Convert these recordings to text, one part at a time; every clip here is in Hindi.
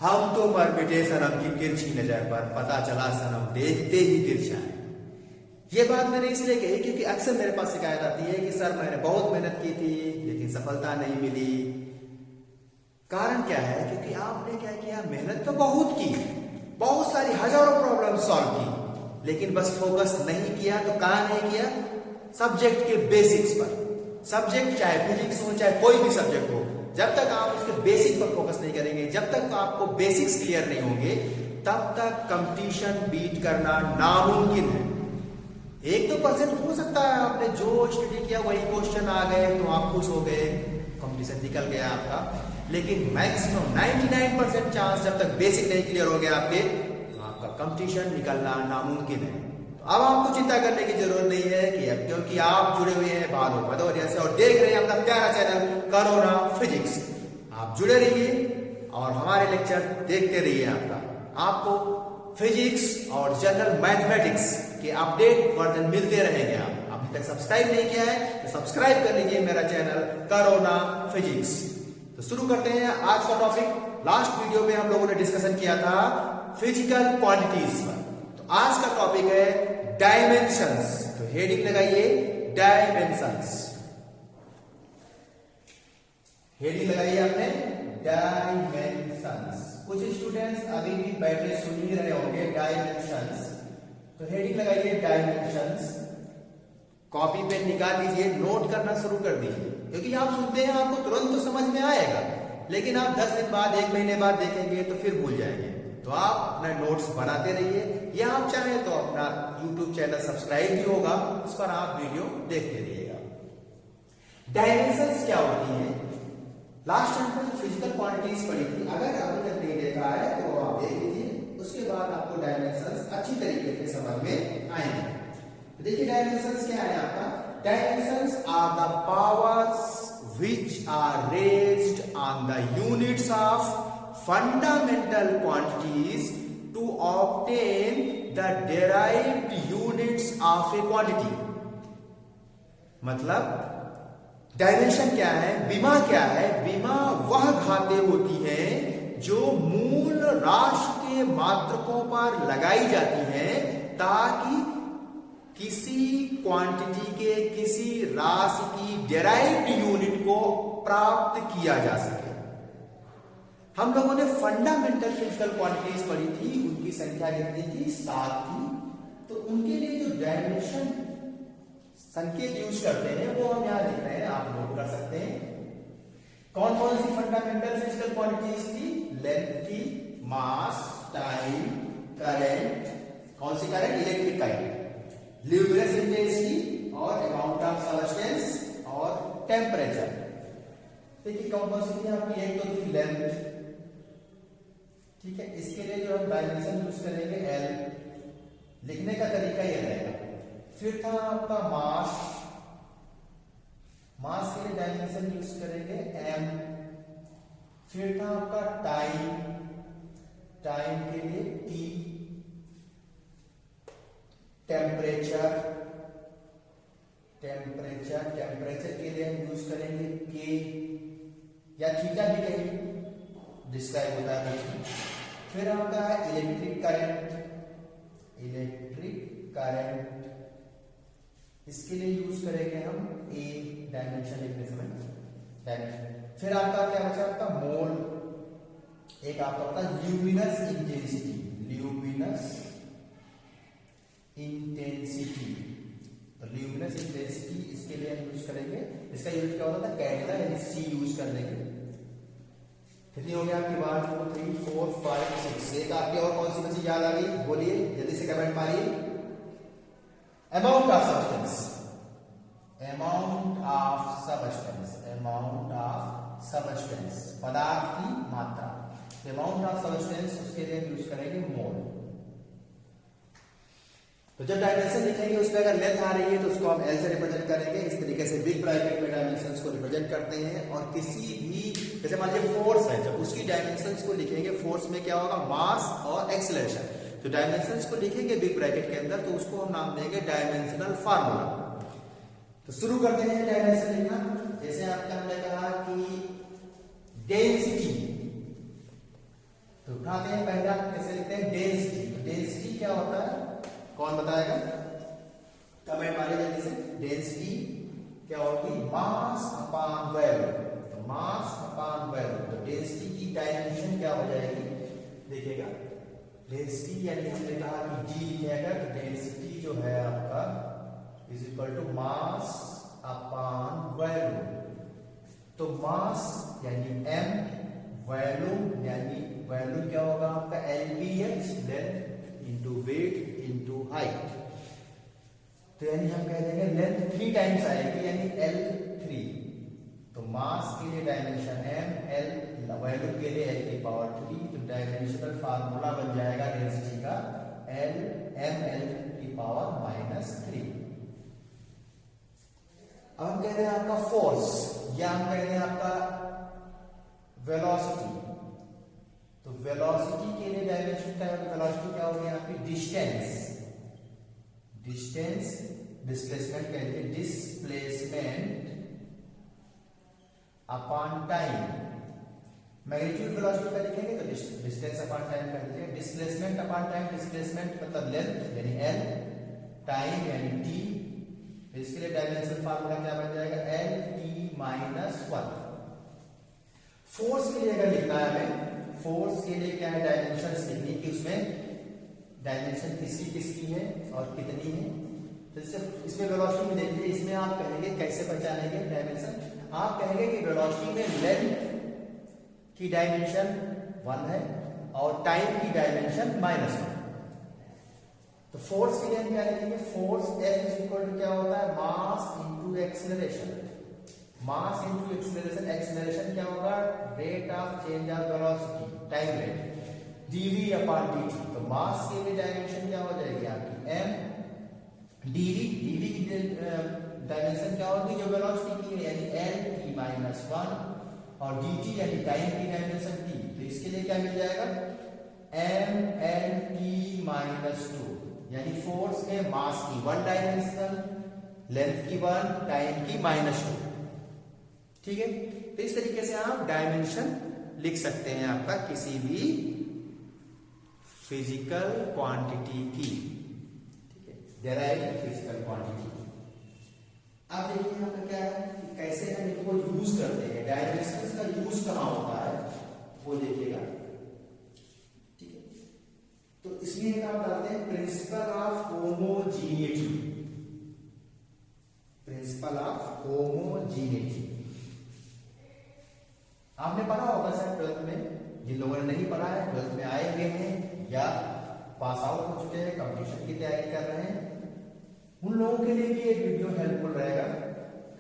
हम तो मर मिटे सनम की तिरछी नजर पर, पता चला सनम देखते ही तिरछा है। ये बात मैंने इसलिए कही क्योंकि अक्सर मेरे पास शिकायत आती है कि सर मैंने बहुत मेहनत की थी लेकिन सफलता नहीं मिली। कारण क्या है? क्योंकि आपने क्या किया, मेहनत तो बहुत की, बहुत सारी हजारों प्रॉब्लम सॉल्व की, लेकिन बस फोकस नहीं किया। तो कहां नहीं किया? सब्जेक्ट के बेसिक्स पर। सब्जेक्ट चाहे फिजिक्स हो चाहे कोई भी सब्जेक्ट हो, जब तक आप उसके बेसिक पर फोकस नहीं करेंगे, जब तक आपको बेसिक्स क्लियर नहीं होंगे, तब तक कंपटीशन बीट करना नामुमकिन है। 1-2% हो सकता है आपने जो स्टडी किया वही क्वेश्चन आ गए तो आप खुश हो गए, कंपटीशन निकल गया आपका, लेकिन मैक्सिमम 99% चांस जब तक बेसिक नहीं क्लियर हो गया आपके, तो आपका कंपटीशन निकलना नामुमकिन है। तो अब आपको चिंता करने की जरूरत नहीं है कि अब, क्योंकि आप जुड़े हुए हैं भानु भदौरिया से और देख रहे हैं अपना प्यारा चैनल करोना फिजिक्स। आप जुड़े रहिए और हमारे लेक्चर देखते रहिए। आपको फिजिक्स और जनरल मैथमेटिक्स के अपडेट वर्जन मिलते रहेंगे। आप अभी तक सब्सक्राइब नहीं किया है तो सब्सक्राइब कर लीजिए मेरा चैनल करोना फिजिक्स। तो शुरू करते हैं आज का टॉपिक। लास्ट वीडियो में हम लोगों ने डिस्कशन किया था फिजिकल क्वांटिटीज पर। तो आज का टॉपिक है डायमेंशंस। तो हेडिंग लगाइए डायमेंशंस। हेडिंग लगाइए आपने डायमेंशंस। कुछ स्टूडेंट्स अभी भी बैठे सुन ही रहे होंगे डायमेंशंस। तो हेडिंग लगाइए डायमेंशंस। कॉपी पेन निकाल लीजिए, नोट करना शुरू कर दीजिए, क्योंकि आप सुनते हैं आपको तुरंत तो समझ में आएगा, लेकिन आप 10 दिन बाद 1 महीने बाद देखेंगे तो फिर भूल जाएंगे। तो आप अपना नोट्स बनाते रहिए, या आप चाहें तो अपना YouTube चैनल सब्सक्राइब भी होगा, उस पर आप वीडियो देखते रहिएगा। डायमेंशंस क्या होती हैं? लास्ट टाइम पर फिजिकल क्वांटिटीज पढ़ी थी, अगर आपने जब नहीं देखा है तो आप देख लीजिए, उसके बाद आपको डायमेंशंस अच्छी तरीके से समझ में आएंगे। तो देखिए डायमेंशंस क्या है आपका? Dimensions are the powers which are raised on the units of fundamental quantities to obtain the derived units of a quantity। मतलब डायमेंशन क्या है, बीमा क्या है? बीमा वह घातें होती हैं जो मूल राशि के मात्रकों पर लगाई जाती हैं ताकि किसी क्वांटिटी के किसी राशि की डेराइव्ड यूनिट को प्राप्त किया जा सके। हम लोगों ने फंडामेंटल फिजिकल क्वांटिटीज पढ़ी थी, उनकी संख्या कितनी थी? 7 थी। तो उनके लिए जो डायमेंशन संकेत यूज करते हैं वो हम यहां लिख रहे हैं, आप नोट कर सकते हैं। कौन कौन सी फंडामेंटल फिजिकल क्वांटिटीज थी? लेंथ थी, मास, टाइम, करंट। कौन सी current? Electric current, luminous intensity और अमाउंट ऑफ सब्सटेंस और टेम्परेचर। देखिए कौन कौन सी थी आपकी? एक तो थी लेंथ, ठीक है, इसके लिए जो हम डायमेंशन यूज करेंगे L, लिखने का तरीका ये रहेगा। फिर था आपका मास, मास के लिए डायमेंशन यूज करेंगे M। फिर था आपका टाइम, टाइम के लिए T। टेम्परेचर, टेम्परेचर, टेम्परेचर के लिए हम यूज करेंगे K या थीटा भी कहीं डिस्क्राइब होता है उसमें। फिर आपका है इलेक्ट्रिक करंट, इलेक्ट्रिक करंट, इसके लिए यूज करेंगे हम A डायमेंशन लिखने समय डायमेंशन। फिर आपका क्या बचा? आपका मोल। एक आपका होता है ल्यूमिनस इंटेंसिटी, ल्यूमिनस इंटेंसिटी। तो ल्यूमिनस इंटेंसिटी इसके लिए हम यूज करेंगे, इसका यूज क्या होता था? कैंडेला, यानी C यूज कर देंगे। कितनी हो गया आपकी? 1 2 3 4 5 6। एक आपकी और कौन सी बची याद आ गई? बोलिए जल्दी से कमेंट मारिए। Amount of substance, amount of substance, amount of substance, पदार्थ की मात्रा। अमाउंट ऑफ सब्सटेंस उसके लिए यूज करेंगे मोल। तो जब डायमेंशन लिखेंगे उसमें अगर लेंथ आ रही है तो उसको हम L से रिप्रेजेंट करेंगे। इस तरीके से बिग ब्रैकेट में डायमेंशंस को रिप्रेजेंट करते हैं। और किसी भी, जैसे मान लीजिए फोर्स है, जब उसकी डायमेंशंस को लिखेंगे, फोर्स में क्या होगा? मास और एक्सेलरेशन। तो डायमेंशंस को लिखेंगे बिग ब्रैकेट के अंदर तो उसको हम नाम देंगे डायमेंशनल फार्मूला। तो शुरू करते हैं डायमेंशन लिखना। जैसे आपका हमने कहा कि डेंसिटी, तो उठाते हैं, पहला कैसे लिखते हैं, डेंसिटी। तो डेंसिटी क्या होता है, कौन बताएगा, कमेंट मारिए जल्दी से। डेंसिटी क्या होगी, मास अपॉन वैल्यू। तो मास अपॉन वैल्यू, तो डेंसिटी की डायमेंशन क्या हो जाएगी, देखिएगा डेंसिटी यानी हमने कहा कि जी लिखेगा, तो डेंसिटी जो है आपका is equal to mass upon value. तो मास यानी m, वैल्यू यानी वैल्यू क्या होगा आपका LBH, length into weight into height. तो यानी हम कह देंगे लेंथ 3 टाइम्स आएगी यानी L3। तो मास के लिए डायमेंशन m, L वैल्यू के लिए L की पावर 3। तो डायमेंशनल फार्मूला बन जाएगा डेंसिटी का L mL की पावर -3। अब हम कह रहे हैं आपका फोर्स, या हम कह रहे हैं आपका वेलोसिटी। तो वेलोसिटी के लिए डायमेंशन क्या होगा, वेलोसिटी क्या होगी आपकी डिस्टेंस, डिस्टेंस डिस्प्लेसमेंट कह लीजिए, displacement upon time. Magnitude velocity का लिखेंगे तो डिस्टेंस अपॉन टाइम कर दीजिए। डिस्प्लेसमेंट अपॉन टाइम, डिस्प्लेसमेंट मतलब लेंथ यानी L, टाइम यानी T। इसके लिए डायमेंशन फार्मूला क्या बन जाएगा, L-T-1। फोर्स के लिए अगर लिखना है हमें, फोर्स के लिए क्या है, डायमेंशन लिखनी कि उसमें डायमेंशन किसकी किसकी है और कितनी है। तो इसमें वेलोसिटी में देखिए, इसमें आप कहेंगे कैसे पहचानेंगे डायमेंशन, आप कहेंगे कि वेलोसिटी में लेंथ की डायमेंशन 1 है और टाइम की डायमेंशन -1। तो फोर्स के लिए हम क्या लिखेंगे, force F is equal to क्या होता है, mass into acceleration. Mass into acceleration, acceleration क्या होगा, rate of change of velocity, time rate, dv upon dt। तो मास के लिए डायमेंशन क्या हो जाएगी आपकी m dv, dv की डायमेंशन क्या होगी जो वेलोसिटी की यानी L-T-1 और dt यानी टाइम की डायमेंशन t। तो इसके लिए क्या मिल जाएगा, mL-T-2 यानी फोर्स में मास की 1 डायमेंशन, लेंथ की 1, टाइम की -2। ठीक है, तो इस तरीके से आप डायमेंशन लिख सकते हैं आपका किसी भी फिजिकल क्वांटिटी की। ठीक है, डेराइव्ड फिजिकल क्वांटिटी। अब देखिए यहाँ पर क्या है कि कैसे हम इनको यूज करते हैं, डायमेंशन का यूज कहाँ होता है वो देखिएगा। ठीक है, तो इसमें क्या डालते हैं, principle of homogeneity. Principle of homogeneity आपने पढ़ा होगा सर 12th में, जिन लोगों ने नहीं पढ़ा है 12th में आए हुए हैं या पास आउट हो चुके हैं, कंपटीशन की तैयारी कर रहे हैं, उन लोगों के लिए भी ये वीडियो हेल्पफुल रहेगा।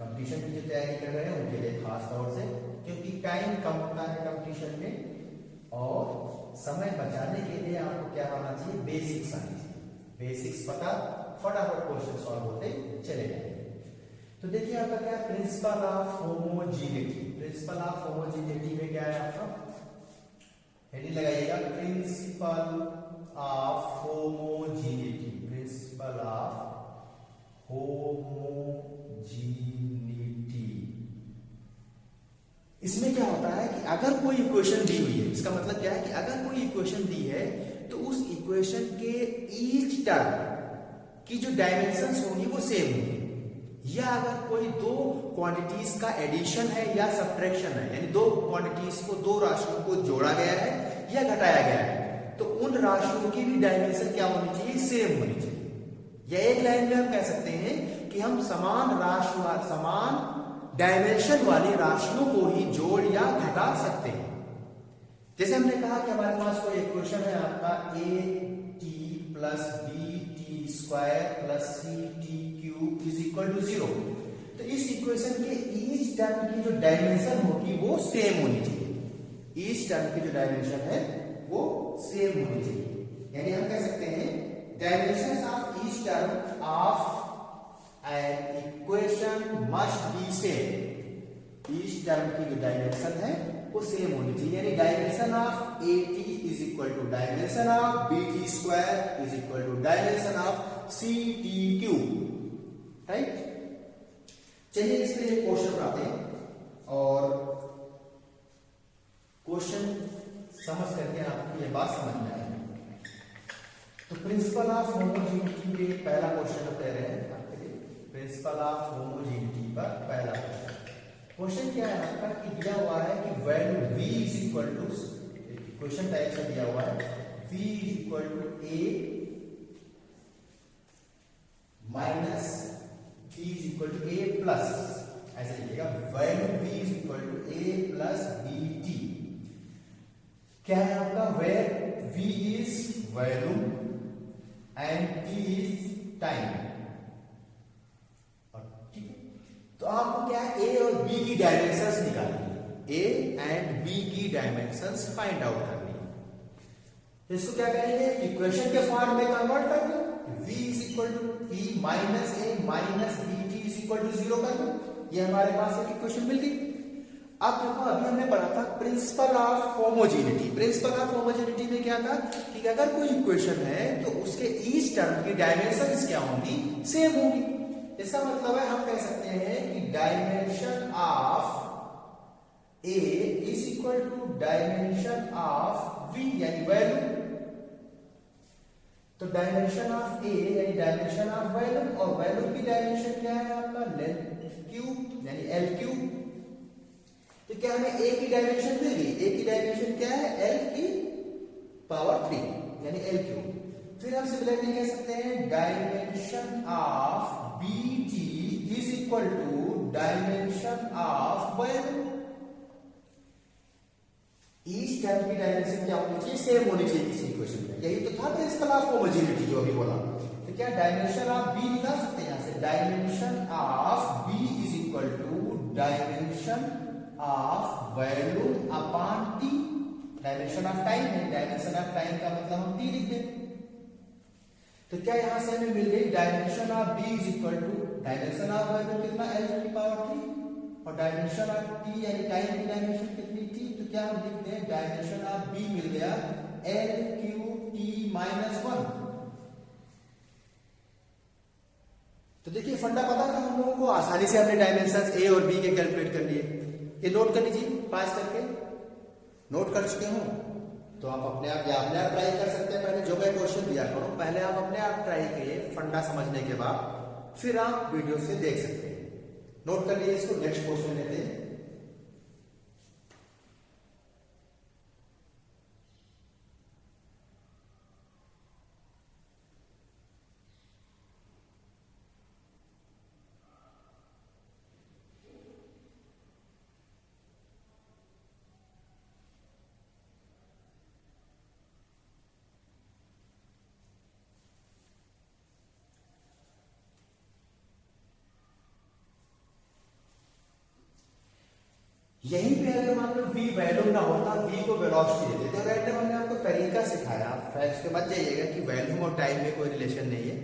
कंपटीशन की जो तैयारी कर रहे हैं उनके लिए खास तौर से, क्योंकि टाइम कम होता है कंपटीशन में और समय बचाने के लिए आपको क्या आना चाहिए, बेसिक्स आनी चाहिए। बेसिक्स पता, फटाफट क्वेश्चन सॉल्व होते चले जाएंगे। तो देखिए आपका क्या है, principle of homogeneity. Principle of homogeneity में क्या है आपका, हेडिंग लगाइएगा, principle of homogeneity. Principle of homogeneity. इसमें क्या होता है कि अगर कोई इक्वेशन दी हुई है, इसका मतलब क्या है कि अगर कोई इक्वेशन दी है तो उस इक्वेशन के ईच टर्म की जो डायमेंशंस होंगी वो सेम होंगी, या अगर कोई दो क्वांटिटीज का एडिशन है या सब्ट्रैक्शन है, यानी दो क्वांटिटीज को, दो राशियों को जोड़ा गया है या घटाया गया है, तो उन राशियों की भी डायमेंशन क्या होनी चाहिए, सेम होनी चाहिए। या एक लाइन में हम कह सकते हैं कि हम समान राशि, समान डायमेंशन वाली राशियों को ही जोड़ या घटा सकते हैं। जैसे हमने कहा कि हमारे पास कोई इक्वेशन है आपका AT plus BT square plus CT cube is equal to 0। तो इस इक्वेशन के ईच टर्म की जो डायमेंशन होगी वो सेम होनी चाहिए। ईच टर्म की जो डायमेंशन है वो सेम होनी चाहिए, यानी हम कह सकते हैं dimension of each term of an equation must be same. Each term की जो डायमेंशन है वो सेम होनी चाहिए, यानी dimension of AT is equal to dimension of BT square is equal to dimension of CT cube. Right, चलिए इस पे एक क्वेश्चन बनाते हैं और क्वेश्चन समझ करके आपको ये बात समझ में आएगी। तो प्रिंसिपल ऑफ होमोजेनिटी के पहला क्वेश्चन हम ले रहे हैं आपके लिए। प्रिंसिपल ऑफ होमोजेनिटी पर पहला क्वेश्चन क्या है आपका कि दिया हुआ है कि value v is equal to, question type से दिया हुआ है v is equal to a minus v is equal to a plus, ऐसे लिखिएगा value v is equal to a plus bt। क्या है आपका, where v is volume and t is time. ठीक है, तो आपको क्या है a और b की डायमेंशंस निकालनी है, a एंड b की डायमेंशंस फाइंड आउट करनी है। तो इसको क्या करेंगे, इक्वेशन के फॉर्म में कन्वर्ट कर दो, v is equal to v minus a minus bt is equal to 0 कर दो। ये हमारे पास एक इक्वेशन मिल गई। अब देखो, अभी हमने पढ़ा था principle of homogeneity. Principle of homogeneity में क्या था कि अगर कोई इक्वेशन है तो उसके ईच टर्म की डायमेंशंस क्या होंगी, सेम होंगी। इसका मतलब है हम कह सकते हैं कि dimension of A is equal to dimension of v यानी वैल्यू। तो डायमेंशन ऑफ ए यानी डायमेंशन ऑफ वैल्यू, और वैल्यू की डायमेंशन क्या है आपका, लेंथ क्यूब यानी एल क्यूब। तो क्या हमें a की डायमेंशन मिल गई, a की डायमेंशन क्या है, l की पावर 3 यानी l क्यूब। फिर हम सिमिलरली कह सकते हैं dimension of bt is equal to dimension of value. Each term की डायमेंशन क्या होनी चाहिए, सेम होनी चाहिए किसी इक्वेशन में। यही तो था प्रिंसिपल ऑफ होमोजेनिटी जो अभी बोला। तो क्या डायमेंशन ऑफ b निकाल सकते हैं यहां से, dimension of b is equal to dimension of value upon t। Dimension of time है, डायमेंशन ऑफ टाइम का मतलब हम t लिख दें। तो क्या यहां से हमें मिल गई dimension of b is equal to dimension of value कितना, l की पावर 3, और डायमेंशन ऑफ t यानी टाइम की डायमेंशन कितनी थी। तो क्या हम लिख दें, डायमेंशन ऑफ b मिल गया l क्यूब t माइनस 1। तो देखिए फंडा पता था हम लोगों को, आसानी से हमने डायमेंशंस a और b के कैलकुलेट कर लिए। ये नोट कर लीजिए, पास करके नोट कर चुके हो तो आप अपने आप ट्राई कर सकते हैं। पहले जो मैं क्वेश्चन दिया करूं, पहले आप अपने आप ट्राई करिए, फंडा समझने के बाद फिर आप वीडियो से देख सकते हैं। नोट कर लीजिए इसको। नेक्स्ट क्वेश्चन लेते हैं। यहीं पे अगर मान लो v वैल्यू ना होता, v को वेलोसिटी देते तो रैंडम हमने आपको तरीका सिखाया, फैक्ट्स पे मत जाइएगा कि वैल्यू और टाइम में कोई रिलेशन नहीं है।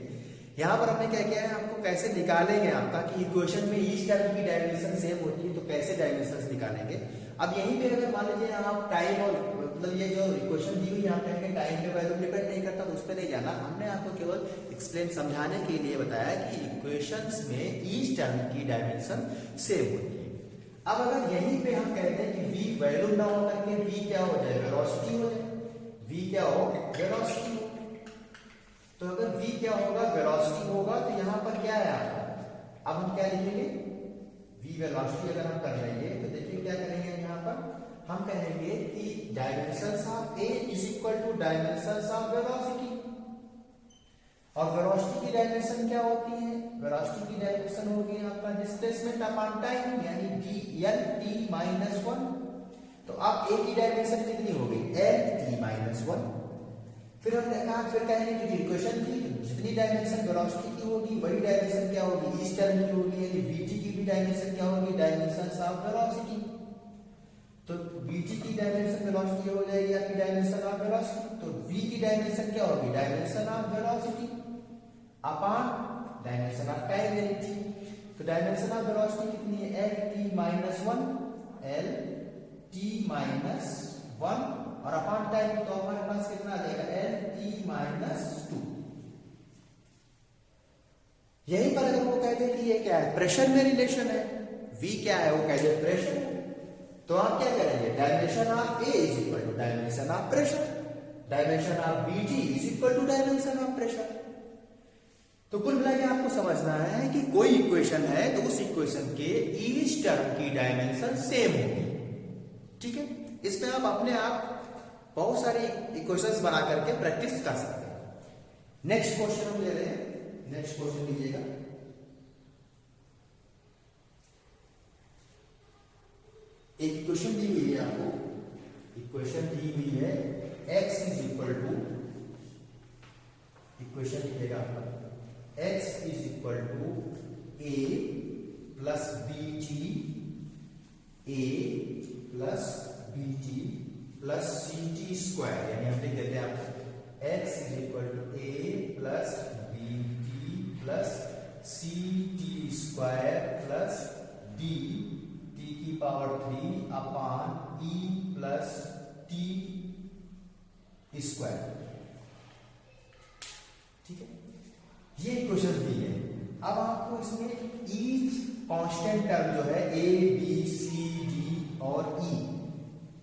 यहाँ पर हमने क्या किया है, आपको कैसे निकालेंगे आपका कि इक्वेशन में ईच टर्म की डायमेंशन सेम होती है तो कैसे डायमेंशंस निकालेंगे। अब यहीं पे अगर मान लीजिए आप टाइम और मतलब ये जो इक्वेशन दी हुई यहाँ पे टाइम पे वैल्यू डिपेंड नहीं करता, तो उस पर नहीं जाना। हमने आपको केवल एक्सप्लेन समझाने के लिए बताया कि इक्वेशंस में ईच टर्म की डायमेंशन सेम होती है। अब अगर यहीं पे हम कहते हैं कि v वैल्यू ना हो करके v क्या हो जाए, वेलोसिटी हो जाए। v क्या हो, वेलोसिटी हो। तो अगर v क्या होगा, वेलोसिटी होगा, तो यहां पर क्या है आपका, अब हम क्या लिखेंगे, v वेलोसिटी अगर हम कर लेंगे तो देखिए क्या करेंगे, यहां पर हम कहेंगे कि dimensions of a is equal to dimensions of velocity. और वेलोसिटी की डायमेंशन क्या होती है, वेलोसिटी की डायमेंशन होगी आपका डिस्प्लेसमेंट अपॉन टाइम यानी dt माइनस 1। तो अब a की डायमेंशन कितनी होगी, lt माइनस 1। फिर हमने कहा, फिर कहेंगे कि इक्वेशन की जितनी डायमेंशन वेलोसिटी की होगी वही डायमेंशन क्या होगी, इस टर्म की होगी, यानी vt की भी डायमेंशन क्या होगी, डायमेंशन ऑफ वेलोसिटी। तो vt की डायमेंशन वेलोसिटी हो जाएगी आपकी डायमेंशन ऑफ वेलोसिटी। तो v की डायमेंशन क्या होगी, dimension of velocity upon dimension of time यानी t। तो डायमेंशन ऑफ वेलोसिटी कितनी है, lt माइनस 1, lt माइनस 1, और अपॉन टाइम तो हमारे पास कितना आ जाएगा, lt माइनस 2। यहीं पर अगर वो कहते हैं कि ये क्या है, प्रेशर में रिलेशन है, v क्या है, वो कहते हैं प्रेशर। तो आप क्या करेंगे, dimension of A is equal to dimension of pressure, dimension of BT is equal to dimension of pressure. तो कुल मिला के आपको समझना है कि कोई इक्वेशन है तो उस इक्वेशन के ईच टर्म की डायमेंशन सेम होगी। ठीक है, इसमें आप अपने आप बहुत सारी इक्वेशंस बना करके प्रैक्टिस कर सकते हैं। नेक्स्ट क्वेश्चन हम ले रहे हैं, नेक्स्ट क्वेश्चन लीजिएगा। एक इक्वेशन दी हुई है आपको, इक्वेशन दी हुई है x is equal to, equation लिखिएगा आपका x is equal to a plus B T, a plus B T plus C T square, यानी हम लिख देते हैं आपको x is equal to a plus B T plus C T square plus d T की power 3 upon e plus T square. ठीक है, ये इक्वेशन दी है। अब आपको इसमें ईच कांस्टेंट टर्म जो है a b c d और e,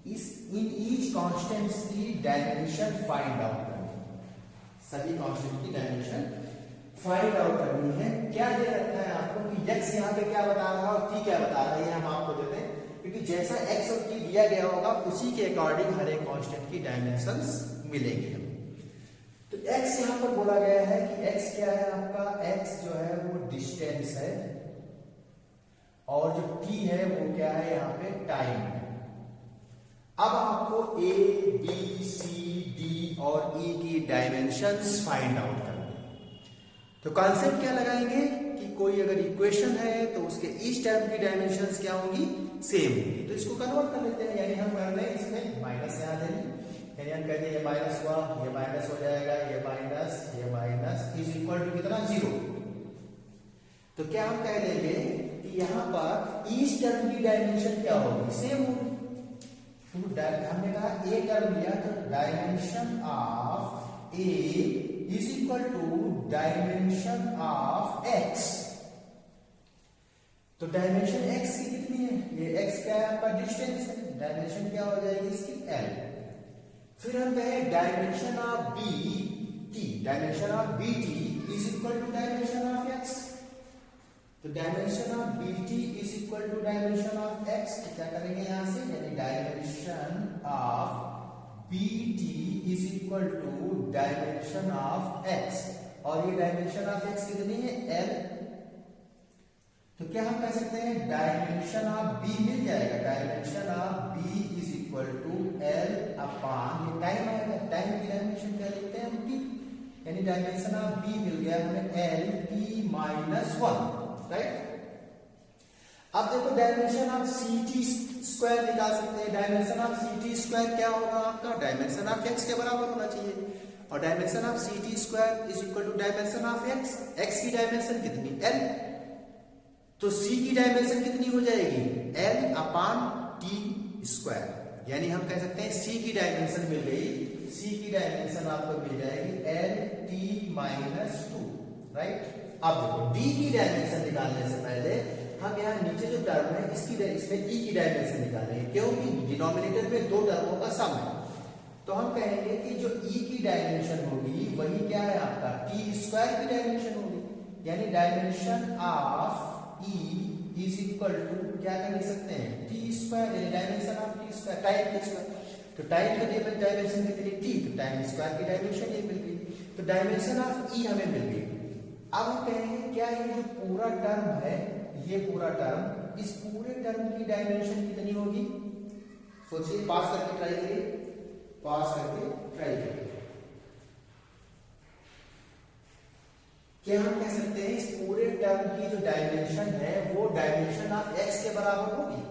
इन ईच कांस्टेंट्स की डायमेंशन फाइंड आउट करनी है, सभी कांस्टेंट की डायमेंशन फाइंड आउट करनी है। क्या दे रखा है आपको कि x यहाँ पे क्या बता रहा है और t क्या बता रहा है, ये हम आपको देते हैं, क्योंकि जैसा x और t दिया गया होगा उसी के अकॉर्डिंग हर एक कांस्टेंट की डायमेंशंस मिलेंगे। तो x यहाँ पर बोला गया है कि x क्या है आपका, x जो है वो डिस्टेंस है और जो t है वो क्या है यहाँ पे टाइम है। अब आपको a b c d और e की डायमेंशंस फाइंड आउट करनी है। तो कॉन्सेप्ट क्या लगाएंगे कि कोई अगर इक्वेशन है तो उसके ईच टर्म की डायमेंशंस क्या होंगी, सेम होंगी। तो इसको कन्वर्ट कर लेते हैं, यानी हम कर रहे हैं इसमें माइनस यहाँ दे, यानी हम कहते हैं ये माइनस हुआ, ये माइनस हो जाएगा, ये माइनस इज इक्वल टू कितना, 0। तो क्या हम कह देंगे कि यहाँ पर ईच टर्म की डायमेंशन क्या होगी, सेम होगी। हमने कहा ए टर्म लिया तो dimension of A is equal to dimension of x. तो डायमेंशन एक्स की कितनी है, ये एक्स क्या है आपका, डिस्टेंस है, डायमेंशन क्या हो जाएगी इसकी एल। फिर हम कहें dimension of B T, dimension of B T is equal to dimension of x. तो dimension of B T is equal to dimension of x, क्या करेंगे यहां से, यानी dimension of B T is equal to dimension of x, और ये डायमेंशन ऑफ एक्स कितनी है, एल। तो क्या हम कह सकते हैं डायमेंशन ऑफ बी मिल जाएगा, dimension of B is equal to L upon, ये टाइम आएगा, टाइम की डायमेंशन क्या लिखते हैं हम, टी, यानी डायमेंशन ऑफ बी मिल गया हमें एल टी माइनस 1, राइट। अब देखो dimension of C T square निकाल सकते हैं, dimension of C T square क्या होगा आपका, डायमेंशन ऑफ एक्स के बराबर होना चाहिए, और dimension of C T square is equal to dimension of X, X की डायमेंशन कितनी, एल, तो सी की डायमेंशन कितनी हो जाएगी, एल अपॉन टी स्क्वायर, यानी हम कह सकते हैं सी की डायमेंशन मिल गई, सी की डायमेंशन आपको मिल जाएगी एल टी माइनस 2, राइट। अब देखो डी की डायमेंशन निकालने से पहले हम यहाँ नीचे जो टर्म है इसमें ई की डायमेंशन निकालेंगे, क्योंकि डिनोमिनेटर में दो टर्मों का सम है। तो हम कहेंगे कि जो ई की डायमेंशन होगी वही क्या है आपका, टी स्क्वायर की डायमेंशन होगी, यानी dimension of E is equal to क्या कर सकते हैं, टी स्क्वायर, यानी dimension of T square, time की स्क्वायर। तो टाइम का डायमेंशन कितनी, टी, तो टाइम स्क्वायर की डायमेंशन ये मिल गई, तो डायमेंशन ऑफ ई हमें मिल गई। अब हम कहेंगे क्या ये जो पूरा टर्म है, ये पूरा टर्म, इस पूरे टर्म की डायमेंशन कितनी होगी, सोचिए, पास करके ट्राई करिए, पास करके ट्राई करिए। क्या हम कह सकते हैं इस पूरे टर्म की जो डायमेंशन है वो डायमेंशन ऑफ एक्स के बराबर होगी,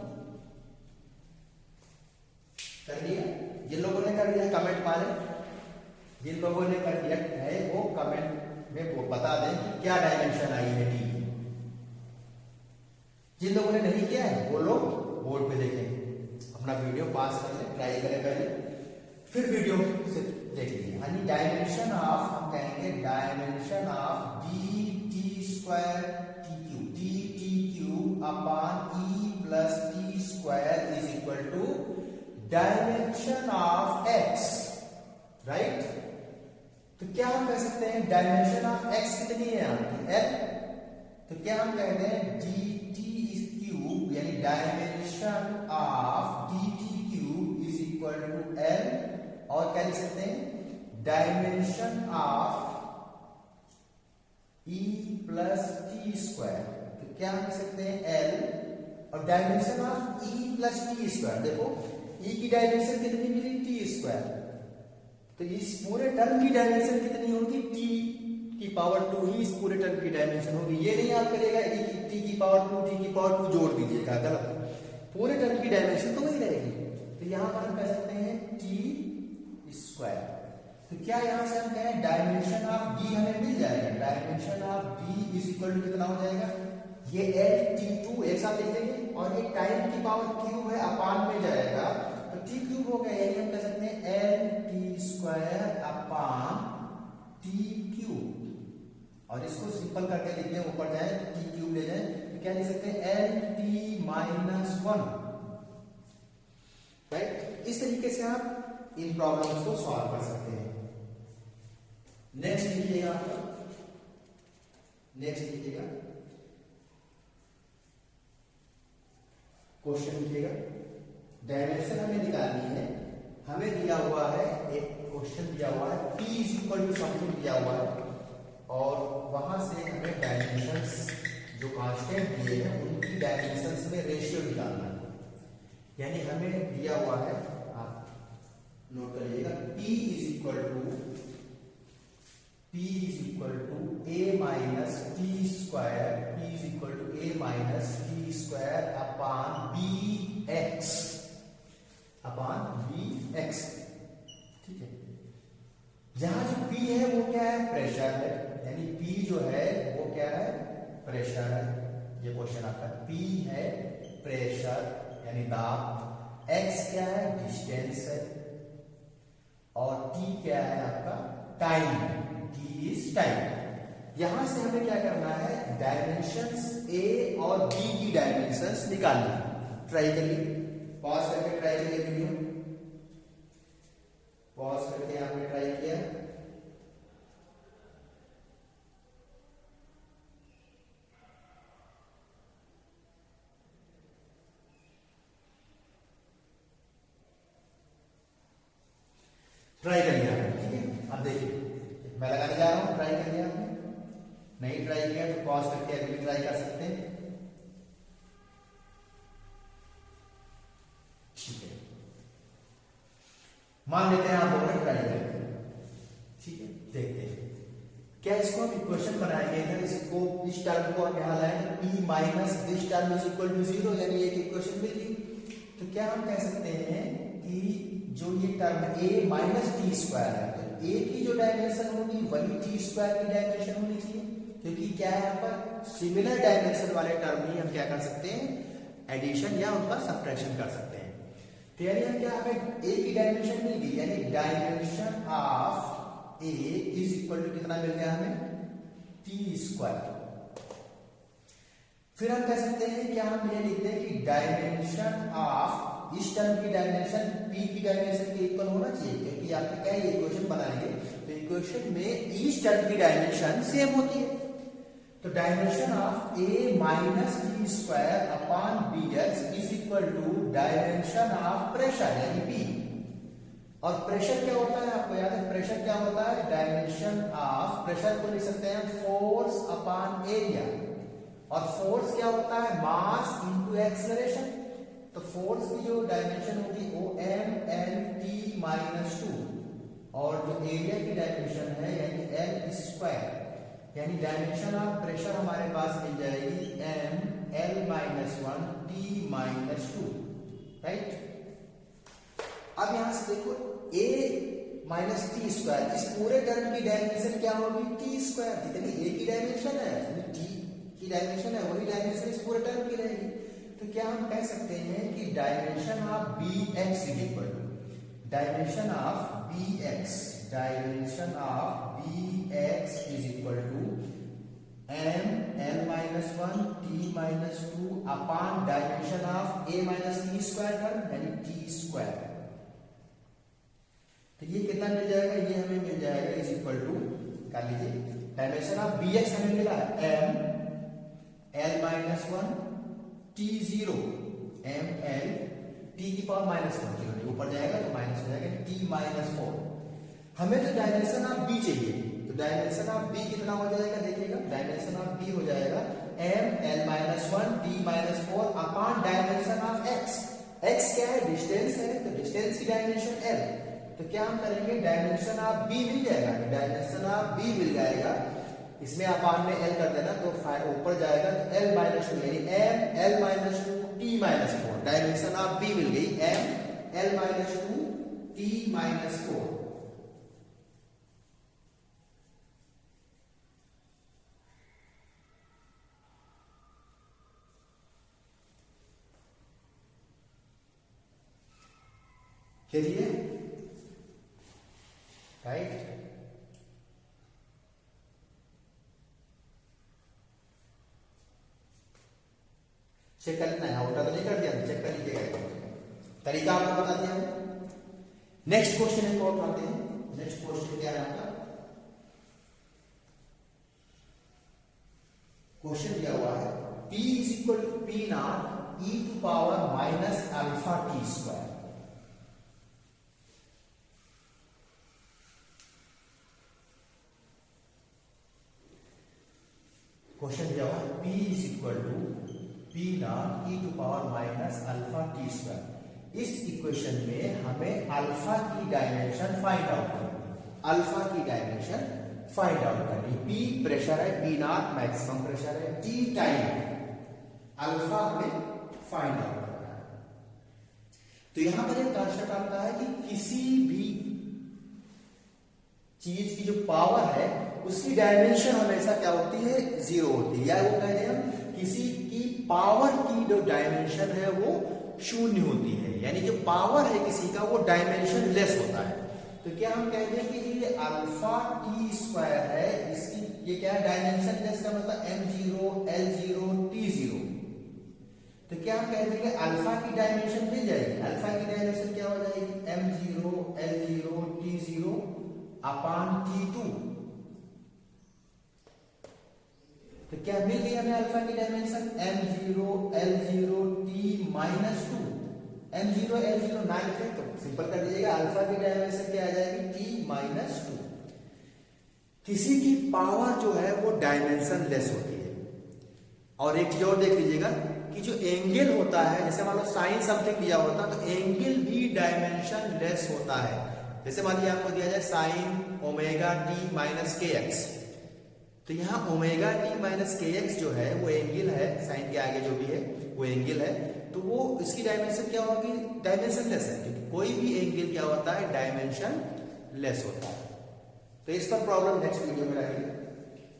कर लिया, जिन लोगों ने कर दिया कमेंट मारे, जिन लोगों ने कर दिया है वो कमेंट में वो बता दें कि क्या डायमेंशन आई है टी की। जिन लोगों ने नहीं किया है वो लोग बोर्ड पे देखें, अपना वीडियो पास कर ले, ट्राई करें पहले, फिर वीडियो से देख लीजिए। यानी डायमेंशन ऑफ, हम कहेंगे dimension of D T square T Q, D T Q upon E plus T square is equal dimension of x, right. तो क्या हम कह सकते हैं डायमेंशन ऑफ एक्स कितनी है आपकी एल, तो क्या हम कहते हैं डी टी क्यूब, यानी dimension of D T cube is equal to L, और क्या लिख सकते हैं dimension of E plus T square, तो क्या हम लिख सकते हैं एल, और dimension of E plus T square, देखो ई की डायमेंशन कितनी मिली टी स्क्वायर, तो इस पूरे टर्म की डायमेंशन कितनी होगी टी की पावर 2 ही इस पूरे टर्म की डायमेंशन होगी। ये नहीं आप करेगा टी की पावर 2 टी की पावर 2 जोड़ दीजिएगा, गलत, पूरे टर्म की डायमेंशन तो वही रहेगी। तो यहां पर हम कह सकते हैं टी स्क्वायर। तो क्या यहां से हम कहें डायमेंशन ऑफ बी हमें मिल जाएगा, dimension of B is equal to कितना हो जाएगा, ये एल टी टू एक साथ लिख लेंगे, और ये टाइम की पावर क्यूब है अपान में जाएगा, तो टी क्यूब हो गया, यानी हम कह सकते हैं एल टी स्क्वायर अपान टी क्यूब, और इसको सिंपल करके लिख दें, ऊपर जाए टी क्यूब ले जाए, तो क्या लिख सकते हैं एल टी माइनस 1, राइट। इस तरीके से आप इन प्रॉब्लम्स को सॉल्व कर सकते हैं। नेक्स्ट लिखिएगा, नेक्स्ट लिखिएगा, क्वेश्चन लिखिएगा, डायमेंशन हमें निकालनी है, हमें दिया हुआ है एक क्वेश्चन दिया हुआ है p is equal to something दिया हुआ है, और वहां से हमें डायमेंशंस जो कांस्टेंट दिए हैं उनकी डायमेंशंस में रेशियो निकालना है, यानी हमें दिया हुआ है, आप नोट करिएगा, p is equal to a minus T square, p is equal to a minus T square upon B X, ठीक है। जहां जो p है वो क्या है प्रेशर है, यानी p जो है वो क्या है प्रेशर है, ये क्वेश्चन आपका p है प्रेशर यानी दाब, x क्या है डिस्टेंस है, और t क्या है आपका टाइम, t इज टाइम। यहां से हमें क्या करना है डायमेंशंस a और b की डायमेंशंस निकालना है। ट्राई करिए, पॉज करके ट्राई करिए वीडियो, पॉज करके आपने ट्राई किया, ट्राई करिए आपने, ठीक है। अब देखिए मैं लगाने जा रहा हूं, ट्राई करिए आपने, नहीं ट्राई किया तो पॉज करके अभी ट्राई कर सकते हैं, ठीक है। मान लेते हैं आप दोनों ट्राई करेंगे, ठीक है। देखते हैं क्या इसको हम इक्वेशन बनाएंगे, इधर इसको इस टर्म को हम यहां लाएंगे p minus this term is equal to 0, यानी एक इक्वेशन मिल गई। तो क्या हम कह सकते हैं कि जो ये term a minus T square है, तो a की जो डायमेंशन होगी वही टी स्क्वायर की डायमेंशन होनी चाहिए, क्योंकि क्या है यहाँ पर सिमिलर डायमेंशन वाले टर्म ही हम क्या कर सकते हैं एडिशन या उनका सब्ट्रैक्शन कर सकते हैं। तो यानी हम क्या हमें a की डायमेंशन मिल गई, यानी dimension of a is equal to कितना मिल गया हमें टी स्क्वायर। फिर हम कह सकते हैं क्या हम ये लिखते हैं कि डायमेंशन ऑफ इस टर्म की डायमेंशन p की डायमेंशन के इक्वल होना चाहिए, क्योंकि आपके क्या है इक्वेशन बनाएंगे तो इक्वेशन में इस टर्म की डायमेंशन सेम होती है। तो dimension of a minus T square upon B X is equal to dimension of pressure यानी p। और प्रेशर क्या होता है आपको याद है, प्रेशर क्या होता है डायमेंशन ऑफ, प्रेशर को लिख सकते हैं फोर्स अपॉन एरिया, और फोर्स क्या होता है मास इनटू एक्सेलरेशन। तो फोर्स की जो डायमेंशन होगी वो mLT माइनस 2, और जो एरिया की डायमेंशन है यानी L स्क्वायर, यानी डायमेंशन ऑफ प्रेशर हमारे पास मिल जाएगी mL minus 1 T minus 2, right. अब यहां से देखो a माइनस टी स्क्वायर, इस पूरे टर्म की डायमेंशन क्या होगी टी स्क्वायर, जितनी a की डायमेंशन है t की डायमेंशन है वही डायमेंशन इस पूरे टर्म की रहेगी। तो क्या हम कह सकते हैं कि dimension of B X is equal to dimension of B X, dimension of B X is equal to M L minus 1 T minus 2 upon dimension of A minus T square term यानी टी स्क्वायर। तो ये कितना मिल जाएगा, ये हमें मिल जाएगा इज इक्वल टू, कर लीजिए डायमेंशन ऑफ बी एक्स हमें मिला है M L minus one T zero, M L T की पावर माइनस वन, जीरो ऊपर जाएगा तो माइनस हो जाएगा टी माइनस फोर। हमें तो डायमेंशन ऑफ बी चाहिए, तो डायमेंशन ऑफ बी कितना हो जाएगा, देखिएगा डायमेंशन ऑफ बी हो जाएगा M L minus one T minus four upon dimension of X. X क्या है, डिस्टेंस है, तो डिस्टेंस की डायमेंशन एल। तो क्या हम करेंगे, डायमेंशन ऑफ बी मिल जाएगा, डायमेंशन ऑफ बी मिल जाएगा, इसमें अपान में एल कर देना तो ऊपर जाएगा तो एल माइनस टू, यानी M L minus two T minus four. Dimension of B मिल गई M L minus two T minus four. चलिए राइट, चेक कर लेना है, उल्टा तो नहीं कर दिया, चेक कर लीजिएगा, तरीका आपको बता दिया है। नेक्स्ट क्वेश्चन एक और उठाते हैं। नेक्स्ट क्वेश्चन क्या है आपका, क्वेश्चन दिया हुआ है P is equal to P naught E to power minus alpha T square. Question दिया हुआ है P is equal to P naught E to power minus alpha T square. इस इक्वेशन में हमें अल्फा की डायमेंशन फाइंड आउट करनी, अल्फा की डायमेंशन फाइंड आउट करनी। P प्रेशर है, P नॉट मैक्सिमम प्रेशर है, T टाइम, अल्फा हमें फाइंड आउट करना है। तो यहां पर एक कंसेप्ट आता है कि किसी भी चीज की जो पावर है उसकी डायमेंशन हमेशा क्या होती है, जीरो होती है, या वो कहते हैं हम किसी की पावर की जो डायमेंशन है वो शून्य होती है, यानी जो पावर है किसी का वो डायमेंशन लेस होता है। तो क्या हम कहते हैं कि ये अल्फा टी स्क्वायर है, इसकी ये क्या है, डायमेंशन लेस का मतलब M zero L zero T zero. तो क्या हम कहते हैं कि अल्फा की डायमेंशन मिल जाएगी, अल्फा की डायमेंशन क्या हो जाएगी, M zero L zero T zero upon T two. तो क्या मिल गई हमें अल्फा की dimension M zero L zero T minus two. M zero L zero ना लिखे तो सिंपल कर दीजिएगा, अल्फा की डायमेंशन क्या आ जाएगी, टी माइनस टू। किसी की पावर जो है वो डायमेंशन लेस होती है। और एक चीज और देख लीजिएगा कि जो एंगल होता है, जैसे मान लो साइन समथिंग दिया होता तो एंगल भी डायमेंशन लेस होता है। जैसे मान लीजिए आपको दिया जाए साइन ओमेगा टी माइनस के एक्स, तो यहाँ ओमेगा टी माइनस के एक्स जो है वो एंगल है, साइन के आगे जो भी है वो एंगल है, तो वो इसकी डायमेंशन क्या होगी, डायमेंशन लेस है, क्योंकि कोई भी एंगल क्या होता है, डायमेंशन लेस होता है। तो इस पर प्रॉब्लम नेक्स्ट वीडियो में रहेगी।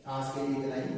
आज के लिए इतना ही।